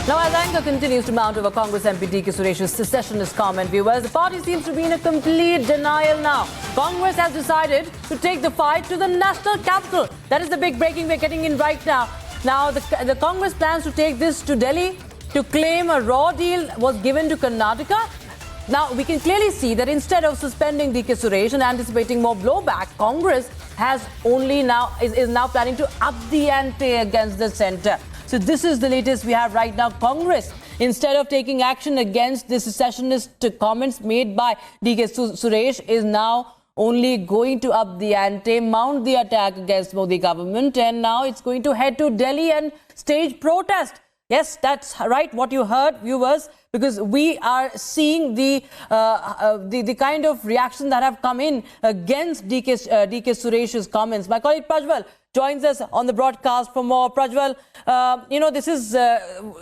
Now, as anger continues to mount over Congress MP DK Suresh's secessionist comment, viewers, the party seems to be in a complete denial now. Congress has decided to take the fight to the national capital. That is the big breaking we're getting in right now. Now, the Congress plans to take this to Delhi to claim a raw deal was given to Karnataka. Now, we can clearly see that instead of suspending DK Suresh and anticipating more blowback, Congress has is now planning to up the ante against the centre. So this is the latest we have right now. Congress, instead of taking action against the secessionist comments made by DK Suresh, is now only going to up the ante, mount the attack against Modi government, and now it's going to head to Delhi and stage protest. Yes, that's right, what you heard, viewers, because we are seeing the kind of reaction that have come in against DK Suresh's comments. My colleague Prajwal joins us on the broadcast for more. Prajwal, this is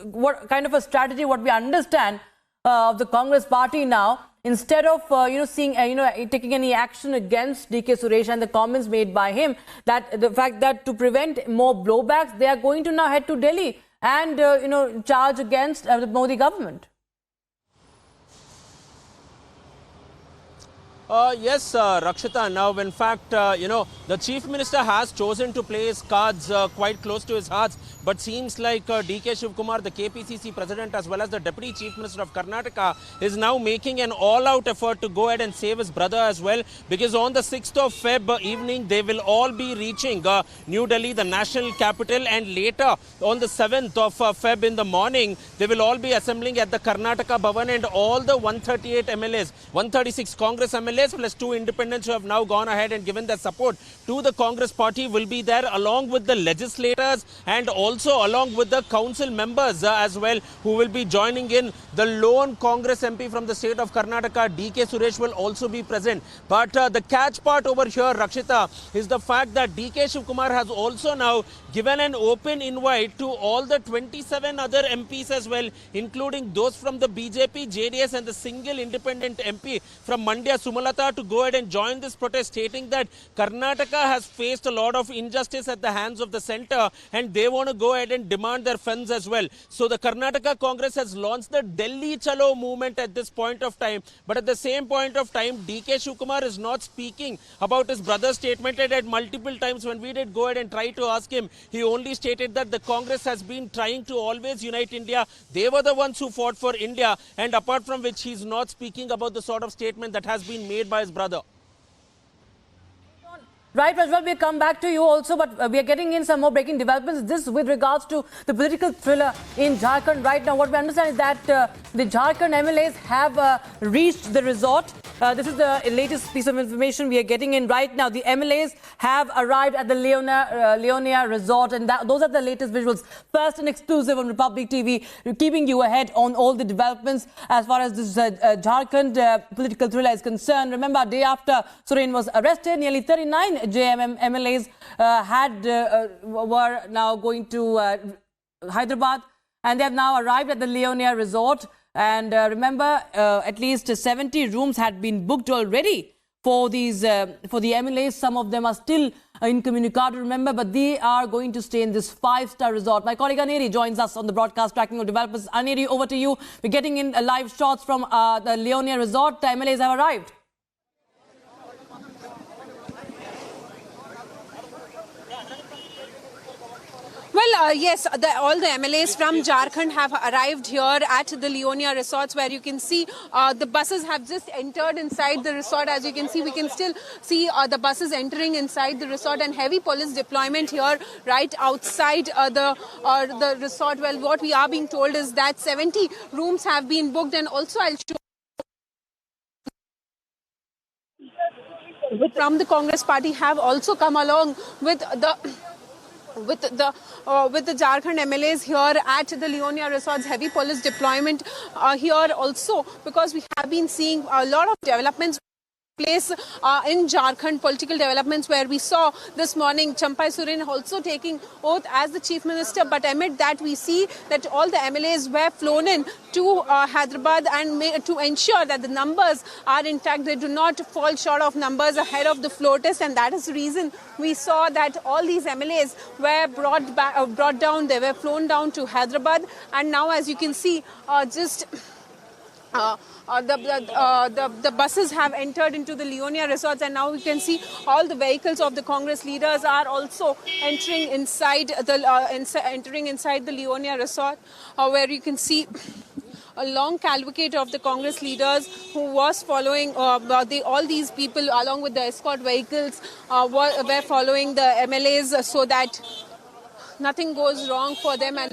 what kind of a strategy, what we understand of the Congress party now. Instead of taking any action against DK Suresh and the comments made by him, that the fact that to prevent more blowbacks, they are going to now head to Delhi and charge against the Modi government. Yes, Rakshita. Now, in fact, the Chief Minister has chosen to play his cards quite close to his heart. But seems like DK Shivakumar, the KPCC President, as well as the Deputy Chief Minister of Karnataka, is now making an all-out effort to go ahead and save his brother as well. Because on the 6th of Feb evening, they will all be reaching New Delhi, the national capital. And later, on the 7th of Feb in the morning, they will all be assembling at the Karnataka Bhavan. And all the 138 MLAs, 136 Congress MLAs, plus 2 independents who have now gone ahead and given their support to the Congress party will be there, along with the legislators and also along with the council members as well, who will be joining in. The lone Congress MP from the state of Karnataka, DK Suresh, will also be present. But the catch part over here, Rakshita, is the fact that DK Shivakumar has also now given an open invite to all the 27 other MPs as well, including those from the BJP, JDS and the single independent MP from Mandya, Sumalata, to go ahead and join this protest, stating that Karnataka has faced a lot of injustice at the hands of the centre and they want to go ahead and demand their funds as well. So the Karnataka Congress has launched the Delhi Chalo movement at this point of time. But at the same point of time, DK Shivakumar is not speaking about his brother's statement, and at multiple times when we did go ahead and try to ask him, he only stated that the Congress has been trying to always unite India. They were the ones who fought for India, and apart from which he's not speaking about the sort of statement that has been made by his brother. Right, Prajwal, we'll come back to you also, but we are getting in some more breaking developments. This with regards to the political thriller in Jharkhand right now. What we understand is that the Jharkhand MLAs have reached the resort. This is the latest piece of information we are getting in right now. The MLAs have arrived at the Leonia Resort, and those are the latest visuals. First and exclusive on Republic TV, keeping you ahead on all the developments as far as this Jharkhand political thriller is concerned. Remember, day after Soren was arrested, nearly 39 JMM MLAs were now going to Hyderabad, and they have now arrived at the Leonia Resort. And remember, at least 70 rooms had been booked already for these for the MLAs. Some of them are still incommunicado, remember, but they are going to stay in this 5-star resort. My colleague Aneri joins us on the broadcast tracking of developers. Aneri, over to you. We're getting in live shots from the Leonia Resort. The MLAs have arrived. Well, yes, all the MLAs from Jharkhand have arrived here at the Leonia Resorts, where you can see the buses have just entered inside the resort. As you can see, we can still see the buses entering inside the resort, and heavy police deployment here right outside the resort. Well, what we are being told is that 70 rooms have been booked, and also I'll show from the Congress party have also come along with the Jharkhand MLAs here at the Leonia Resorts. Heavy police deployment here also, because we have been seeing a lot of developments place in Jharkhand, political developments where we saw this morning Champai Soren also taking oath as the Chief Minister. But amid that, we see that all the MLAs were flown in to Hyderabad and to ensure that the numbers are intact. They do not fall short of numbers ahead of the floor test, and that is the reason we saw that all these MLAs were brought down. They were flown down to Hyderabad, and now, as you can see, the buses have entered into the Leonia resorts, and now we can see all the vehicles of the Congress leaders are also entering inside the Leonia resort, where you can see a long cavalcade of the Congress leaders who was following, all these people along with the escort vehicles were following the MLAs so that nothing goes wrong for them, and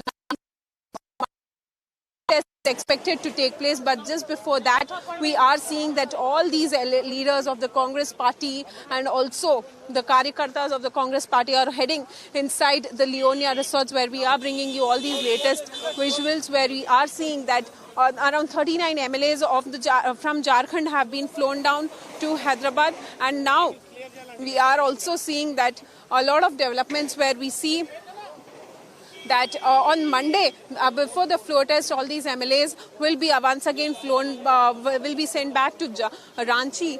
expected to take place. But just before that, we are seeing that all these leaders of the Congress party and also the Karyakartas of the Congress party are heading inside the Leonia resorts, where we are bringing you all these latest visuals, where we are seeing that around 39 MLAs from Jharkhand have been flown down to Hyderabad, and now we are also seeing that a lot of developments where we see that on Monday, before the floor test, all these MLAs will be once again flown, will be sent back to Ranchi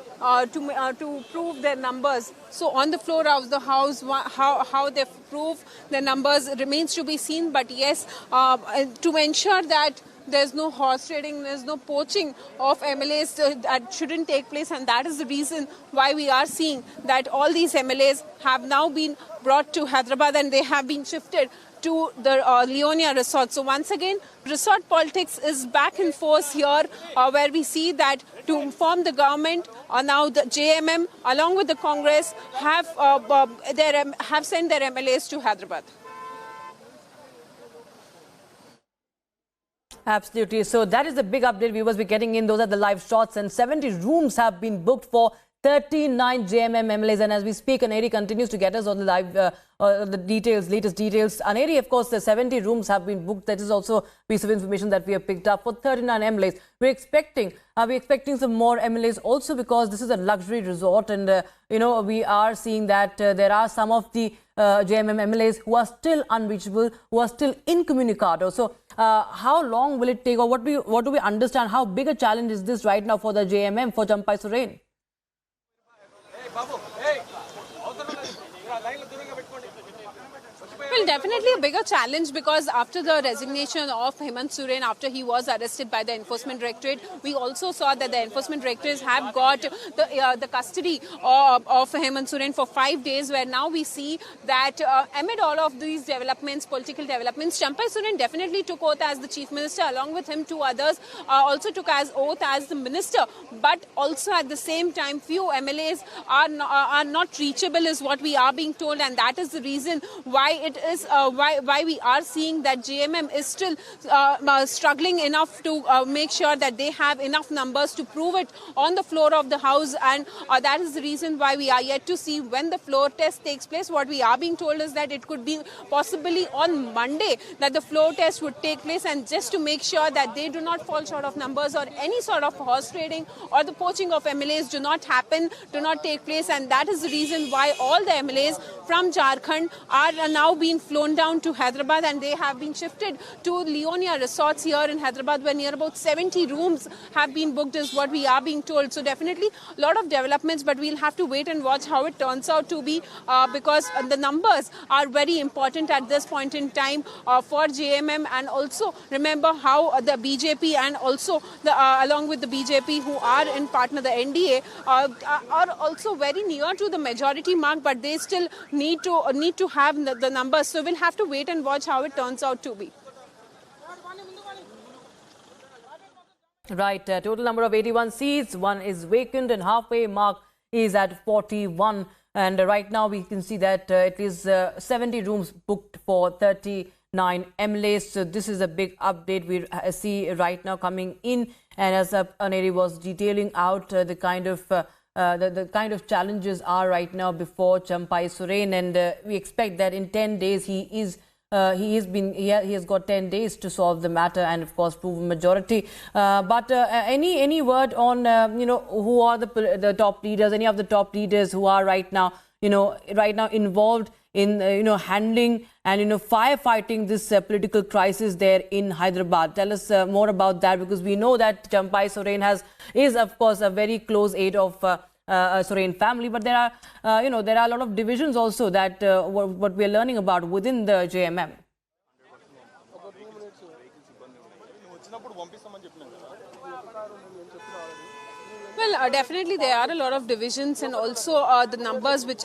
to prove their numbers. So on the floor of the House, how they prove their numbers remains to be seen. But yes, to ensure that there's no horse trading, there's no poaching of MLAs that shouldn't take place, and that is the reason why we are seeing that all these MLAs have now been brought to Hyderabad and they have been shifted to the Leonia resort. So once again, resort politics is back in force here, where we see that to form the government, now the JMM along with the Congress have sent their MLAs to Hyderabad. Absolutely. So that is the big update, viewers. We're getting in. Those are the live shots, and 70 rooms have been booked for 39 JMM MLAs. And as we speak, Aneri continues to get us on the live, the latest details. Aneri, of course, the 70 rooms have been booked. That is also a piece of information that we have picked up for 39 MLAs. We're expecting some more MLAs also, because this is a luxury resort, and we are seeing that there are some of the JMM MLAs who are still unreachable, who are still incommunicado. So how long will it take, or what do we understand? How big a challenge is this right now for the JMM, for Champai Soren? Well, definitely a bigger challenge, because after the resignation of Hemant Soren, after he was arrested by the Enforcement Directorate, we also saw that the Enforcement Directorate have got the custody of Hemant Soren for 5 days, where now we see that amid all of these developments, political developments, Champai Soren definitely took oath as the Chief Minister. Along with him, 2 others also took oath as the Minister. But also at the same time, few MLAs are not reachable, is what we are being told, and that is the reason why why we are seeing that JMM is still struggling enough to make sure that they have enough numbers to prove it on the floor of the House, and that is the reason why we are yet to see when the floor test takes place. What we are being told is that it could be possibly on Monday that the floor test would take place, and just to make sure that they do not fall short of numbers, or any sort of horse trading or the poaching of MLAs do not take place. And that is the reason why all the MLAs from Jharkhand are now being flown down to Hyderabad, and they have been shifted to Leonia resorts here in Hyderabad, where near about 70 rooms have been booked, is what we are being told. So definitely a lot of developments, but we'll have to wait and watch how it turns out to be, because the numbers are very important at this point in time for JMM. And also remember how the BJP and also along with the BJP, who are in partner the NDA, are also very near to the majority mark, but they still need to have the numbers. So we'll have to wait and watch how it turns out to be. Right, total number of 81 seats, 1 is vacant, and halfway mark is at 41. And right now we can see that it is 70 rooms booked for 39 MLAs. So this is a big update we see right now coming in. And as Aneri was detailing out the kind of challenges are right now before Champai Soren, and we expect that in 10 days he is he has got 10 days to solve the matter and of course prove a majority. But any word on who are the top leaders? Any of the top leaders who are right now involved in handling and firefighting this political crisis there in Hyderabad? Tell us more about that, because we know that Champai Soren is of course a very close aide of Soren family, but there are a lot of divisions also that what we are learning about within the JMM. Well, definitely there are a lot of divisions, and also the numbers which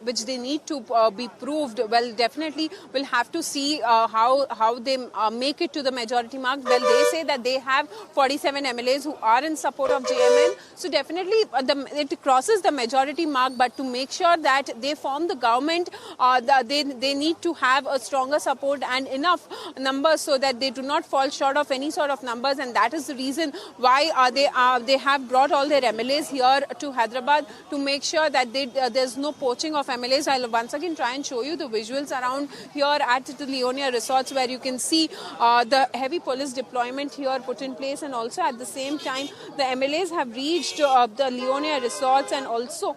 which they need to be proved. Well, definitely we'll have to see how they make it to the majority mark. Well, they say that they have 47 MLAs who are in support of JMN, so definitely it crosses the majority mark. But to make sure that they form the government, they need to have a stronger support and enough numbers so that they do not fall short of any sort of numbers, and that is the reason why they have brought all their MLAs here to Hyderabad to make sure that there's no poaching of MLAs. I'll once again try and show you the visuals around here at the Leonia resorts, where you can see the heavy police deployment here put in place, and also at the same time the MLAs have reached the Leonia resorts, and also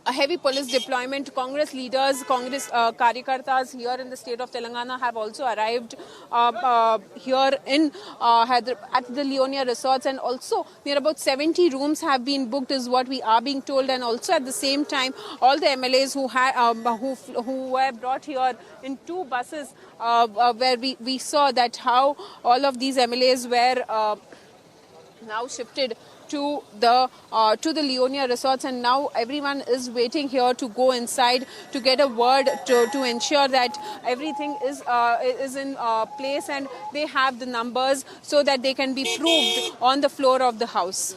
a heavy police deployment. Congress leaders, Congress Karyakartas here in the state of Telangana have also arrived here in at the Leonia resorts, and also near about 70 rooms have been booked is what we are being told. And also at the same time, all the MLAs who were brought here in 2 buses, where we saw that how all of these MLAs were now shifted to the Leonia resorts, and now everyone is waiting here to go inside to get a word to ensure that everything is in place and they have the numbers so that they can be proved on the floor of the house.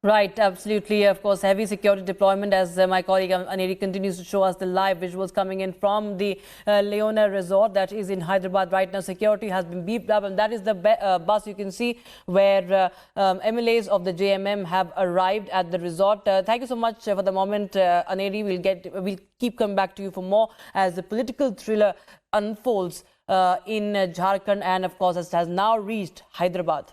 Right, absolutely. Of course, heavy security deployment, as my colleague Aneri continues to show us the live visuals coming in from the Leona resort that is in Hyderabad right now. Security has been beefed up, and that is the bus you can see where MLAs of the JMM have arrived at the resort. Thank you so much for the moment, Aneri. We'll keep coming back to you for more as the political thriller unfolds in Jharkhand, and of course, it has now reached Hyderabad.